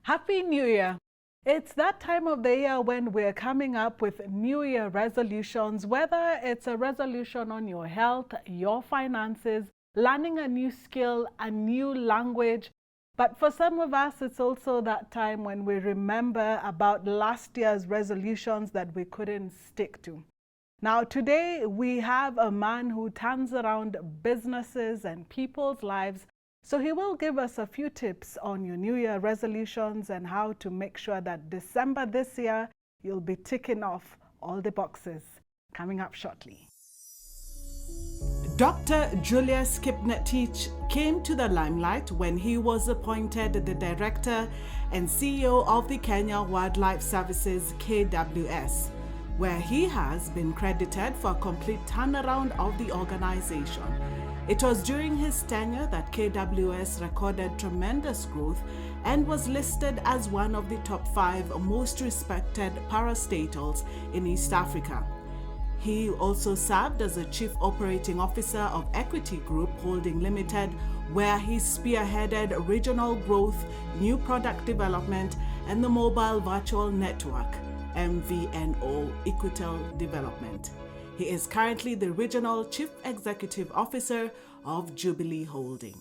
Happy New Year! It's that time of the year when we're coming up with New Year resolutions, whether it's a resolution on your health, your finances, learning a new skill, a new language. But for some of us, it's also that time when we remember about last year's resolutions that we couldn't stick to. Now, today we have a man who turns around businesses and people's lives. So he will give us a few tips on your New Year resolutions and how to make sure that December this year, you'll be ticking off all the boxes. Coming up shortly. Dr. Julius Kipngetich came to the limelight when he was appointed the Director and CEO of the Kenya Wildlife Services, KWS, where he has been credited for a complete turnaround of the organization. It was during his tenure that KWS recorded tremendous growth and was listed as one of the top 5 most respected parastatals in East Africa. He also served as a Chief Operating Officer of Equity Group Holding Limited, where he spearheaded regional growth, new product development, and the Mobile Virtual Network, MVNO, Equitel Development. He is currently the Regional Chief Executive Officer of Jubilee Holding.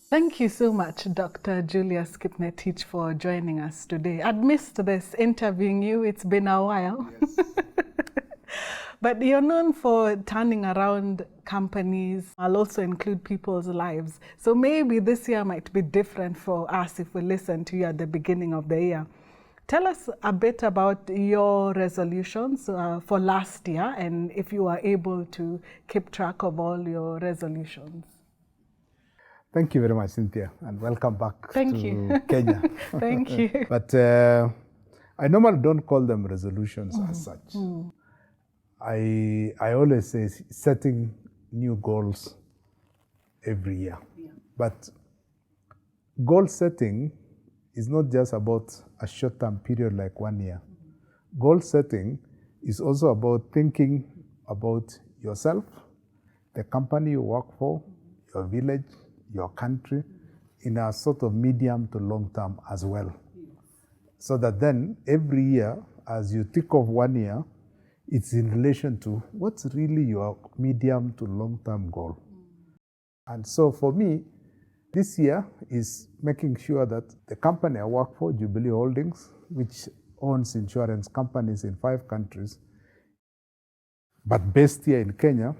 Thank you so much, Dr. Julius Kipngetich, for joining us today. I'd missed this interviewing you. It's been a while. Yes. But you're known for turning around companies. I'll also include people's lives. So maybe this year might be different for us if we listen to you at the beginning of the year. Tell us a bit about your resolutions for last year and if you are able to keep track of all your resolutions. Thank you very much, Cynthia, and welcome back to Kenya. Thank you. But I normally don't call them resolutions as such. I always say setting new goals every year. Yeah. But goal setting is not just about a short-term period like 1 year. Goal setting is also about thinking about yourself, the company you work for, your village, your country, in a sort of medium to long term as well. So that then every year, as you tick off 1 year, it's in relation to what's really your medium to long term goal. And so for me, this year is making sure that the company I work for, Jubilee Holdings, which owns insurance companies in 5 countries, but based here in Kenya,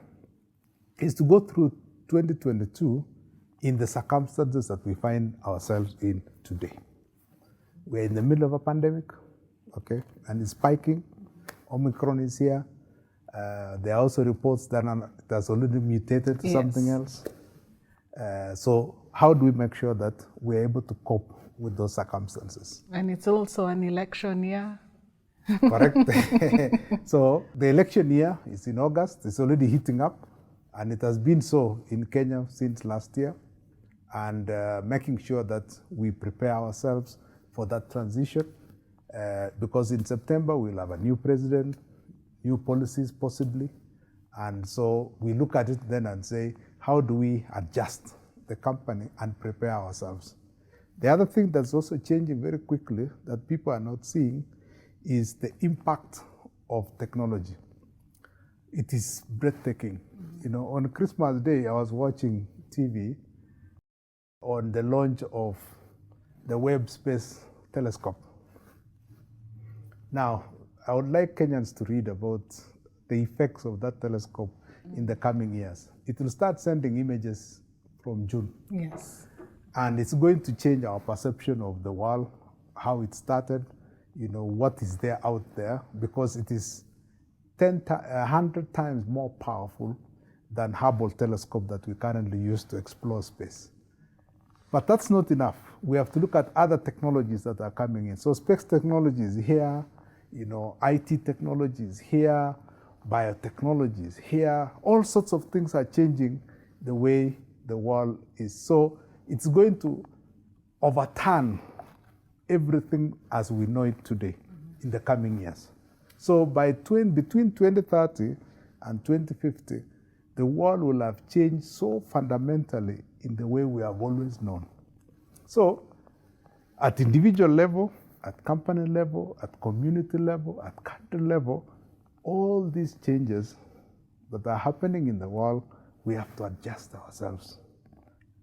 is to go through 2022 in the circumstances that we find ourselves in today. We're in the middle of a pandemic, okay, and it's spiking. Omicron is here. There are also reports that it has already mutated to something else. So how do we make sure that we're able to cope with those circumstances? And it's also an election year. Correct. So the election year is in August. It's already heating up, and it has been so in Kenya since last year. And making sure that we prepare ourselves for that transition, because in September we'll have a new president, new policies possibly. And so we look at it then and say, how do we adjust the company and prepare ourselves? The other thing that's also changing very quickly that people are not seeing is the impact of technology. It is breathtaking. You know, on Christmas Day, I was watching TV on the launch of the Webb Space Telescope. Now, I would like Kenyans to read about the effects of that telescope in the coming years. It will start sending images from June. Yes. And it's going to change our perception of the world, how it started, you know, what is there out there, because it is 100 times more powerful than Hubble telescope that we currently use to explore space. But that's not enough. We have to look at other technologies that are coming in. So space technology is here, you know, IT technology is here, biotechnology is here. All sorts of things are changing the way the world is. So it's going to overturn everything as we know it today in the coming years. So between 2030 and 2050, the world will have changed so fundamentally in the way we have always known. So at individual level, at company level, at community level, at country level, all these changes that are happening in the world, we have to adjust ourselves.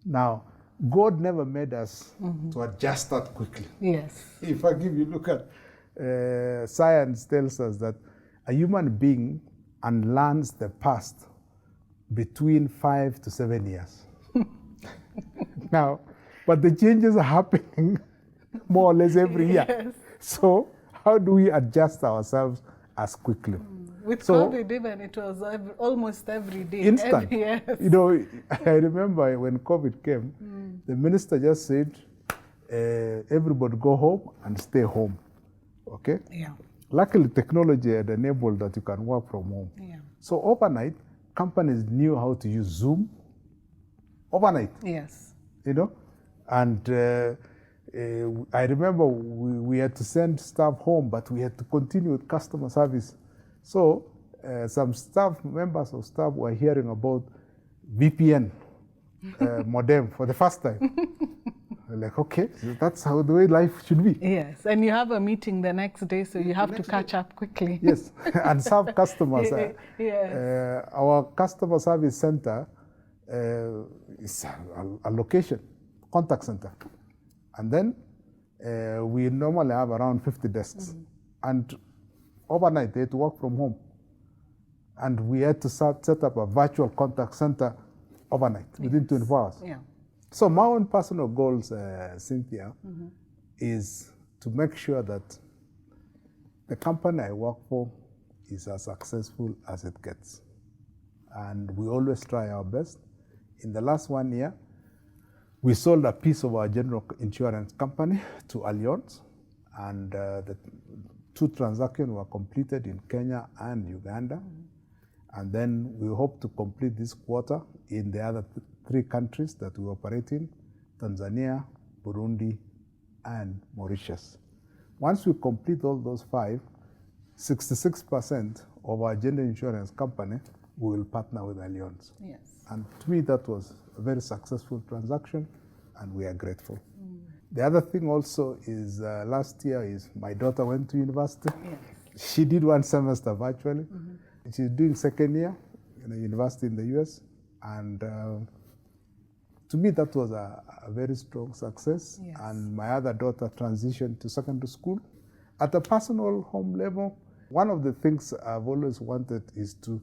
Now, God never made us to adjust that quickly. Yes. In fact, if you look at science tells us that a human being unlearns the past between 5 to 7 years. Now, but the changes are happening more or less every year. Yes. So how do we adjust ourselves as quickly? With COVID even, it was almost every day. Instant. Yes. You know, I remember when COVID came, the minister just said, everybody go home and stay home. Okay? Yeah. Luckily, technology had enabled that you can work from home. Yeah. So overnight, companies knew how to use Zoom. Overnight. Yes. You know? And I remember we had to send staff home, but we had to continue with customer service. So some members of staff were hearing about VPN modem for the first time. Like, okay, so that's how the way life should be. Yes, and you have a meeting the next day, so you have to catch up quickly. Yes, and serve customers. Yes. Our customer service center is a location, contact center. And then we normally have around 50 desks. And overnight, they had to work from home. And we had to set up a virtual contact center overnight, within 24 hours. Yeah. So my own personal goals, Cynthia, is to make sure that the company I work for is as successful as it gets. And we always try our best. In the last 1 year, we sold a piece of our general insurance company to Allianz, and the 2 transactions were completed in Kenya and Uganda. And then we hope to complete this quarter in the other 3 countries that we operate in, Tanzania, Burundi, and Mauritius. Once we complete all those 5, 66% of our general insurance company will partner with Allianz. Yes. And to me, that was a very successful transaction, and we are grateful. The other thing also is last year is my daughter went to university. Yes. She did 1 semester virtually. She's doing 2nd year in a university in the US. And to me, that was a very strong success. Yes. And my other daughter transitioned to secondary school. At a personal home level, one of the things I've always wanted is to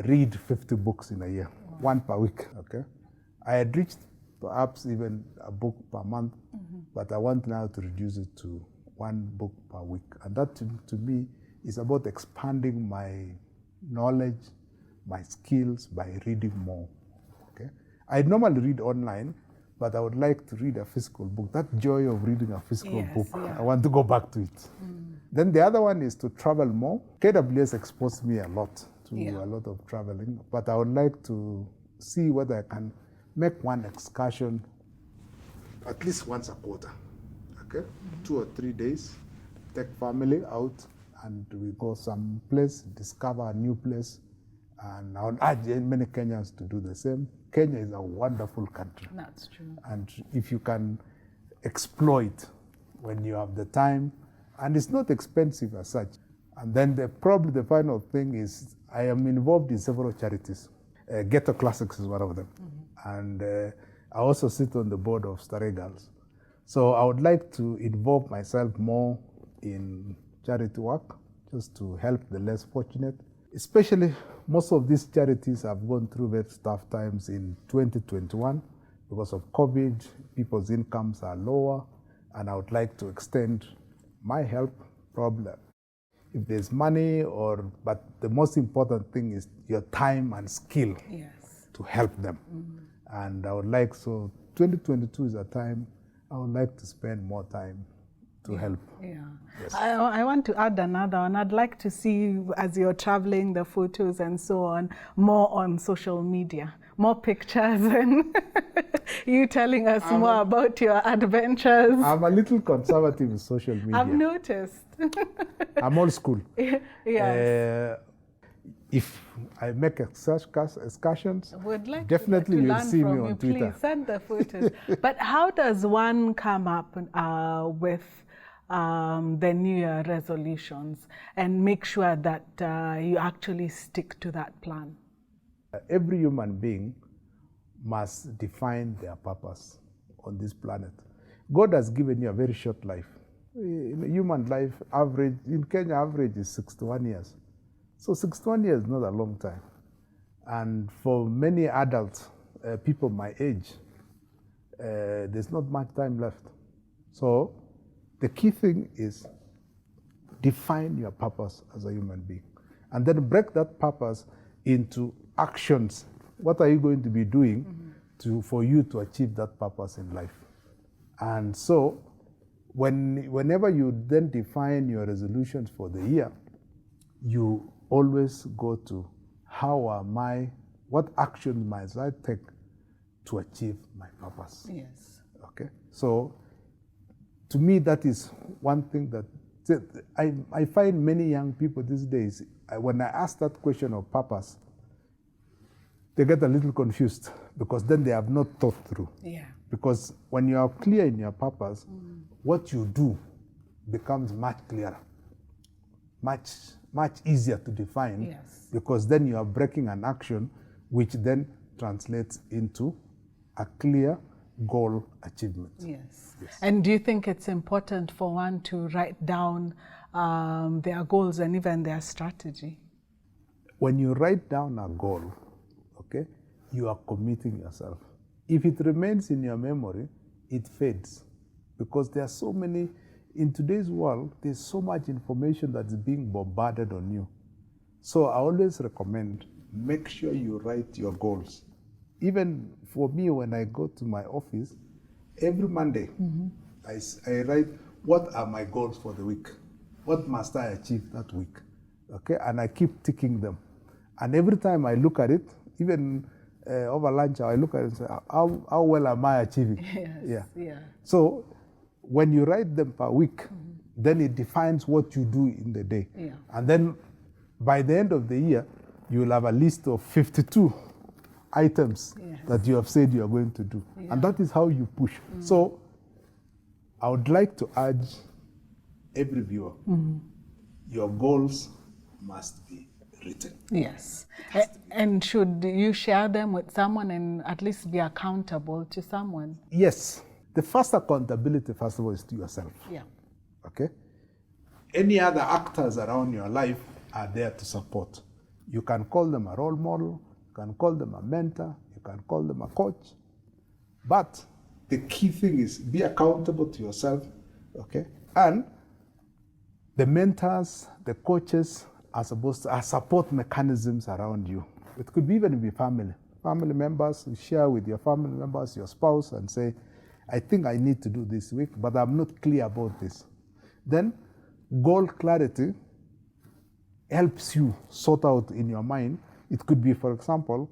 read 50 books in a year, 1 per week. Okay, I had reached perhaps even a book per month, but I want now to reduce it to 1 book per week. And that to me is about expanding my knowledge, my skills by reading more. Okay, I normally read online, but I would like to read a physical book. That joy of reading a physical book, I want to go back to it. Then the other one is to travel more. KWS exposed me a lot to a lot of traveling, but I would like to see whether I can make 1 excursion at least once a quarter. Okay, 2 or 3 days, take family out, and we go some place, discover a new place. And I would urge many Kenyans to do the same. Kenya is a wonderful country. That's true. And if you can exploit when you have the time, and it's not expensive as such. And then probably the final thing is I am involved in several charities. Ghetto Classics is one of them. And I also sit on the board of Starry Girls. So I would like to involve myself more in charity work, just to help the less fortunate. Especially, most of these charities have gone through very tough times in 2021 because of COVID. People's incomes are lower, and I would like to extend my help, probably if there's money, but the most important thing is your time and skill to help them. And I would like, 2022 is a time I would like to spend more time to help. Yeah. Yes. I want to add another one. I'd like to see, as you're traveling, the photos and so on, more on social media, more pictures, and you telling us more about your adventures. I'm a little conservative in social media. I've noticed. I'm old school. Yes. if I make excursions, Would like definitely to you'll learn see me from on you. Twitter. Please send the photos. But how does one come up with the New Year resolutions and make sure that you actually stick to that plan? Every human being must define their purpose on this planet. God has given you a very short life. Human life average, in Kenya, average is 61 years. So 61 years is not a long time. And for many adults, people my age, there's not much time left. So the key thing is define your purpose as a human being. And then break that purpose into actions. What are you going to be doing for you to achieve that purpose in life? And so whenever you then define your resolutions for the year, you always go to what action must I take to achieve my purpose? Yes. Okay. So to me, that is one thing that I find many young people these days, when I ask that question of purpose, they get a little confused because then they have not thought through. Yeah. Because when you are clear in your purpose, what you do becomes much clearer, much easier to define. Yes. Because then you are breaking an action which then translates into a clear goal achievement. Yes. And do you think it's important for one to write down their goals and even their strategy? When you write down a goal, okay, you are committing yourself. If it remains in your memory, it fades. Because there are so many, in today's world, there's so much information that's being bombarded on you. So I always recommend, make sure you write your goals. Even for me, when I go to my office, every Monday, I write, what are my goals for the week? What must I achieve that week? Okay, and I keep ticking them. And every time I look at it, even over lunch, I look at it and say, how well am I achieving? Yes. Yeah. So when you write them per week, then it defines what you do in the day. Yeah. And then by the end of the year, you will have a list of 52 items that you have said you are going to do. Yeah. And that is how you push. So I would like to urge every viewer, your goals must be written. Yes. And should you share them with someone and at least be accountable to someone? Yes. The first accountability, first of all, is to yourself. Yeah. Okay? Any other actors around your life are there to support. You can call them a role model, you can call them a mentor, you can call them a coach. But the key thing is be accountable to yourself, okay? And the mentors, the coaches are supposed to support mechanisms around you. It could even be family. Family members, you share with your family members, your spouse, and say, I think I need to do this week, but I'm not clear about this. Then goal clarity helps you sort out in your mind. It could be, for example,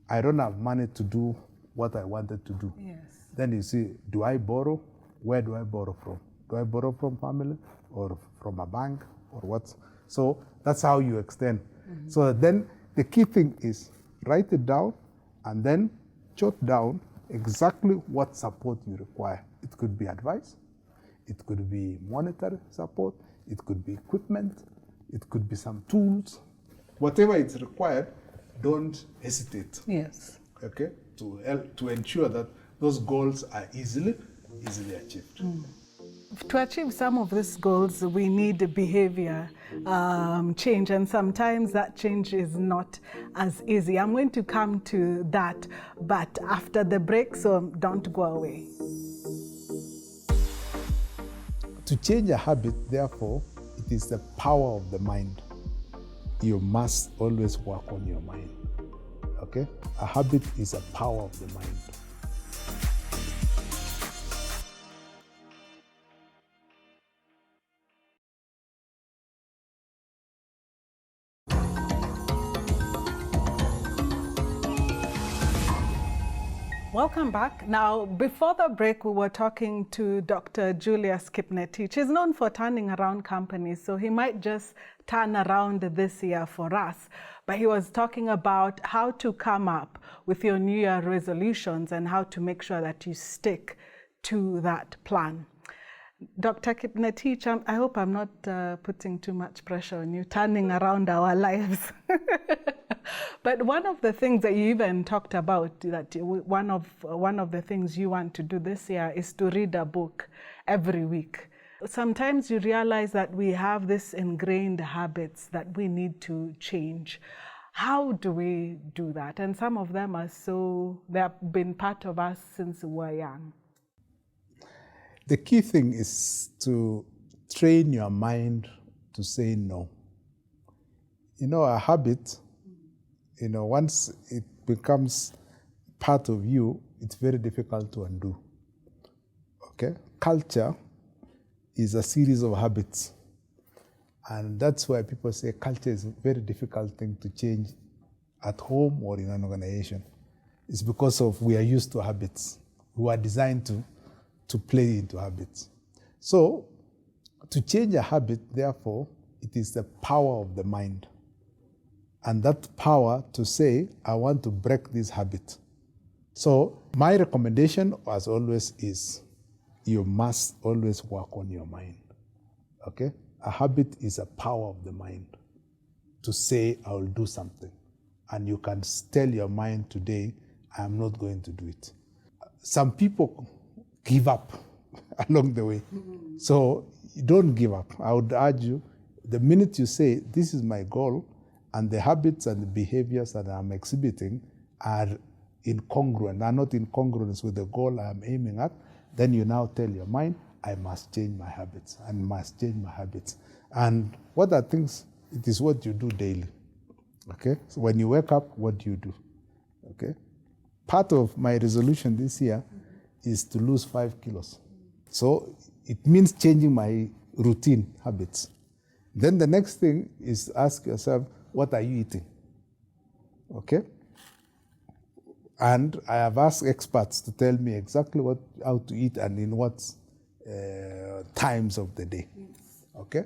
I don't have money to do what I wanted to do. Yes. Then you see, do I borrow? Where do I borrow from? Do I borrow from family or from a bank or what? So that's how you extend. So then the key thing is write it down and then jot down exactly what support you require. It could be advice, it could be monetary support, it could be equipment, it could be some tools. Whatever is required, don't hesitate. Yes. Okay, to ensure that those goals are easily achieved. To achieve some of these goals, we need behavior change, and sometimes that change is not as easy. I'm going to come to that, but after the break, so don't go away. To change a habit, therefore, it is the power of the mind. You must always work on your mind. Okay? A habit is a power of the mind. Welcome back. Now, before the break, we were talking to Dr. Julius Kipngetich. He's known for turning around companies, so he might just turn around this year for us. But he was talking about how to come up with your New Year resolutions and how to make sure that you stick to that plan. Dr. Kipngetich, I hope I'm not putting too much pressure on you, turning around our lives. But one of the things that you even talked about, that one of the things you want to do this year is to read a book every week. Sometimes you realize that we have this ingrained habits that we need to change. How do we do that? And some of them they have been part of us since we were young. The key thing is to train your mind to say no. A habit, once it becomes part of you, it's very difficult to undo. Okay? Culture is a series of habits. And that's why people say culture is a very difficult thing to change at home or in an organization. It's because we are used to habits. We are designed to play into habits. So, to change a habit, therefore, it is the power of the mind. And that power to say, I want to break this habit. So, my recommendation, as always, is you must always work on your mind. Okay? A habit is a power of the mind to say, I will do something. And you can tell your mind today, I am not going to do it. Some people give up along the way. Mm-hmm. So don't give up. I would urge you, the minute you say, this is my goal, and the habits and the behaviors that I'm exhibiting are incongruent, are not in congruence with the goal I'm aiming at, then you now tell your mind, I must change my habits, and must change my habits. And what are things? It is what you do daily. Okay? So when you wake up, what do you do? Okay? Part of my resolution this year is to lose 5 kilos. So it means changing my routine habits. Then the next thing is ask yourself, what are you eating? Okay? And I have asked experts to tell me exactly how to eat and in what times of the day. Yes. Okay?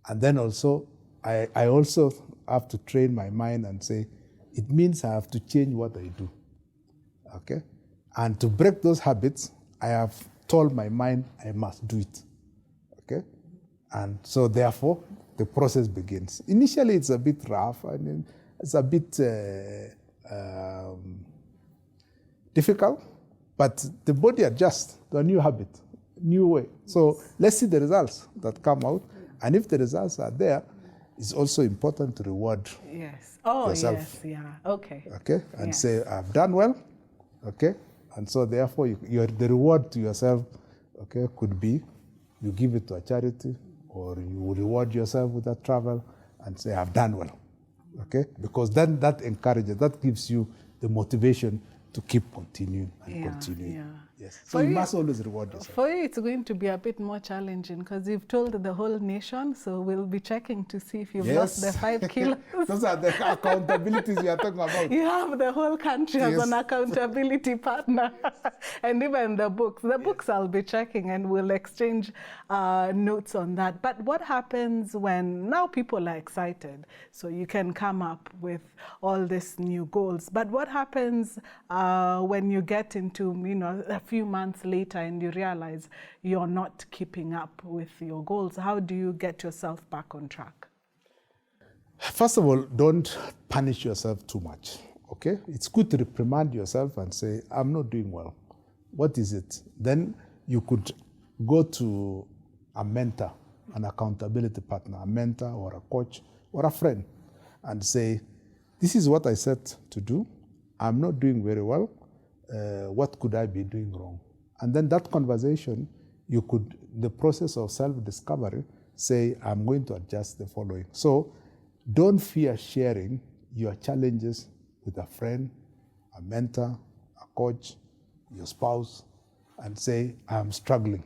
And then also, I also have to train my mind and say, it means I have to change what I do. Okay? And to break those habits, I have told my mind I must do it. Okay? And so therefore, the process begins. Initially, it's a bit rough. I mean, it's a bit difficult, but the body adjusts to a new habit, new way. So let's see the results that come out. And if the results are there, it's also important to reward yourself. Yes, yeah, okay. Okay, and say, I've done well, okay? And so therefore, the reward to yourself, okay, could be you give it to a charity, or you reward yourself with a travel and say, I've done well, okay? Because then that encourages, that gives you the motivation to keep continuing and continuing. Yeah. Yes. So you must always reward yourself. For you, it's going to be a bit more challenging because you've told the whole nation, so we'll be checking to see if you've lost the 5 kilos. Those are the accountabilities you are talking about. You have the whole country as an accountability partner. And even the books. The books I'll be checking and we'll exchange notes on that. But what happens when now people are excited, so you can come up with all these new goals. But what happens when you get into, a few months later and you realize you're not keeping up with your goals? How do you get yourself back on track? First of all, don't punish yourself too much, okay? It's good to reprimand yourself and say, I'm not doing well. What is it? Then you could go to a mentor, an accountability partner, a mentor or a coach or a friend and say, this is what I set to do. I'm not doing very well. What could I be doing wrong? And then that conversation, you could, the process of self-discovery, say, I'm going to adjust the following. So don't fear sharing your challenges with a friend, a mentor, a coach, your spouse, and say, I'm struggling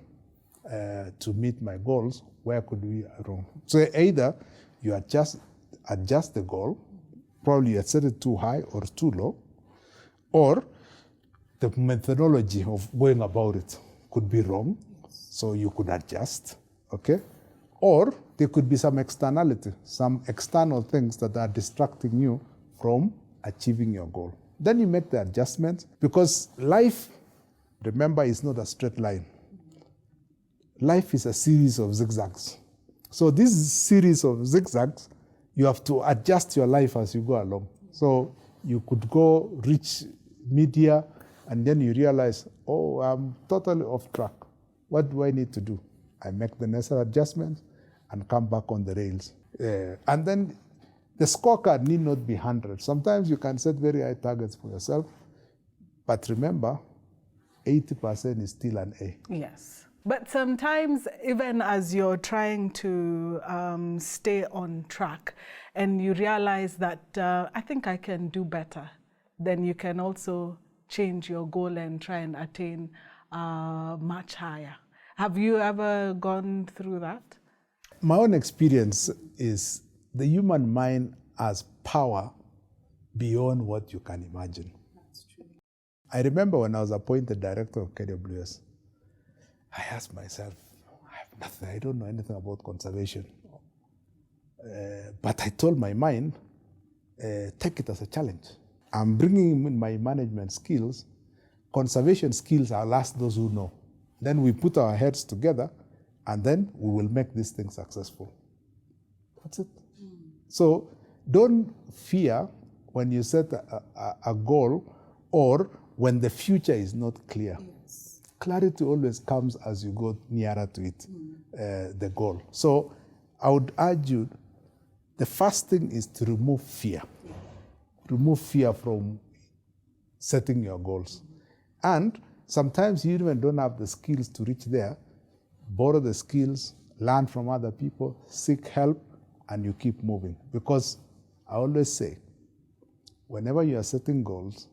to meet my goals. Where could we be wrong? So either you adjust the goal, probably you set it too high or too low, or the methodology of going about it could be wrong, so you could adjust, okay? Or there could be some externality, some external things that are distracting you from achieving your goal. Then you make the adjustments, because life, remember, is not a straight line. Life is a series of zigzags. So this series of zigzags, you have to adjust your life as you go along. So you could go reach media, and then you realize, oh, I'm totally off track. What do I need to do? I make the necessary adjustments and come back on the rails. And then the scorecard need not be 100. Sometimes you can set very high targets for yourself, but remember, 80% is still an A. Yes. But sometimes, even as you're trying to stay on track and you realize that I think I can do better, then you can also change your goal and try and attain much higher. Have you ever gone through that? My own experience is the human mind has power beyond what you can imagine. That's true. I remember when I was appointed director of KWS, I asked myself, I have nothing, I don't know anything about conservation. But I told my mind, take it as a challenge. I'm bringing in my management skills. Conservation skills, I'll ask those who know. Then we put our heads together, and then we will make this thing successful. That's it. So don't fear when you set a goal or when the future is not clear. Yes. Clarity always comes as you go nearer to it, the goal. So I would urge you, the first thing is to remove fear. Remove fear from setting your goals. And sometimes you even don't have the skills to reach there. Borrow the skills, learn from other people, seek help, and you keep moving. Because I always say, whenever you are setting goals,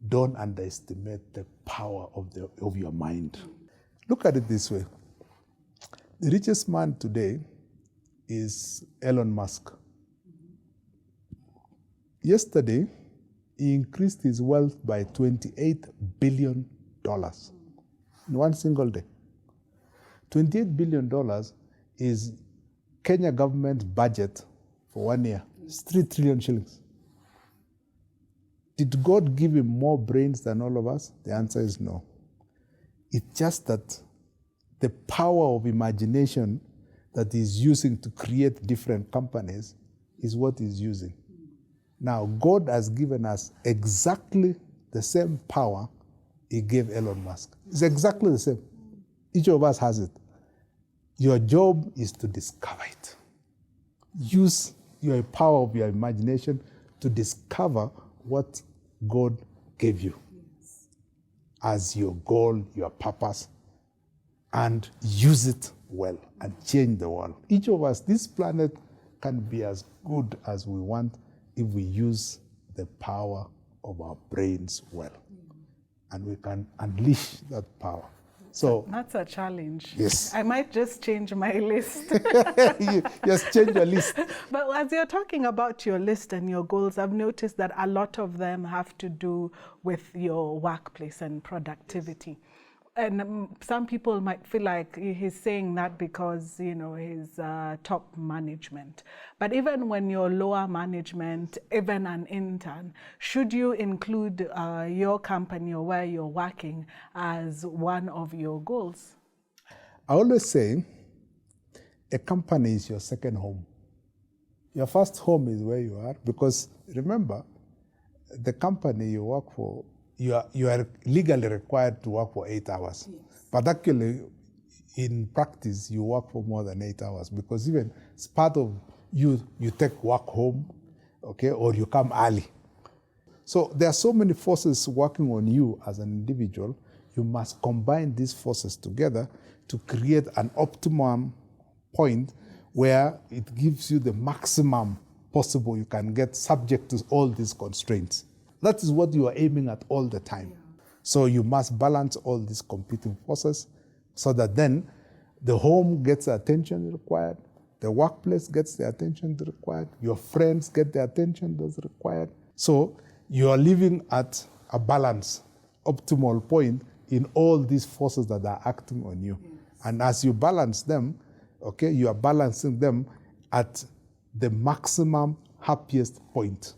don't underestimate the power of your mind. Look at it this way. The richest man today is Elon Musk. Yesterday, he increased his wealth by $28 billion in one single day. $28 billion is Kenya government's budget for 1 year. It's 3 trillion shillings. Did God give him more brains than all of us? The answer is no. It's just that the power of imagination that he's using to create different companies is what he's using. Now, God has given us exactly the same power he gave Elon Musk. It's exactly the same. Each of us has it. Your job is to discover it. Use your power of your imagination to discover what God gave you as your goal, your purpose, and use it well and change the world. Each of us, this planet can be as good as we want if we use the power of our brains well. And we can unleash that power. So that's a challenge. Yes. I might just change my list. Yes, change your list. But as you're talking about your list and your goals, I've noticed that a lot of them have to do with your workplace and productivity. And some people might feel like he's saying that because, you know, he's top management. But even when you're lower management, even an intern, should you include your company or where you're working as one of your goals? I always say a company is your second home. Your first home is where you are, because remember, the company you work for, you are legally required to work for 8 hours. Yes. But actually, in practice, you work for more than 8 hours, because even it's part of you take work home, okay, or you come early. So there are so many forces working on you as an individual. You must combine these forces together to create an optimum point where it gives you the maximum possible you can get, subject to all these constraints. That is what you are aiming at all the time. Yeah. So you must balance all these competing forces so that then the home gets the attention required, the workplace gets the attention required, your friends get the attention that's required. So you are living at a balance optimal point in all these forces that are acting on you. Yes. And as you balance them, okay, you are balancing them at the maximum happiest point.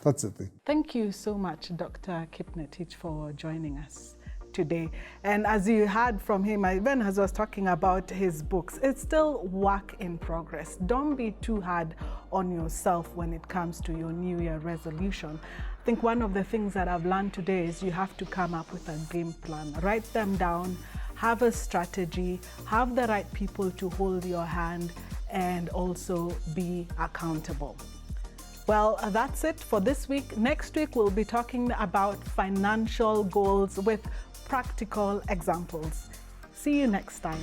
That's the thing. Thank you so much, Dr. Kipngetich, for joining us today. And as you heard from him, even as I was talking about his books, it's still work in progress. Don't be too hard on yourself when it comes to your New Year resolution. I think one of the things that I've learned today is you have to come up with a game plan, write them down, have a strategy, have the right people to hold your hand, and also be accountable. Well, that's it for this week. Next week, we'll be talking about financial goals with practical examples. See you next time.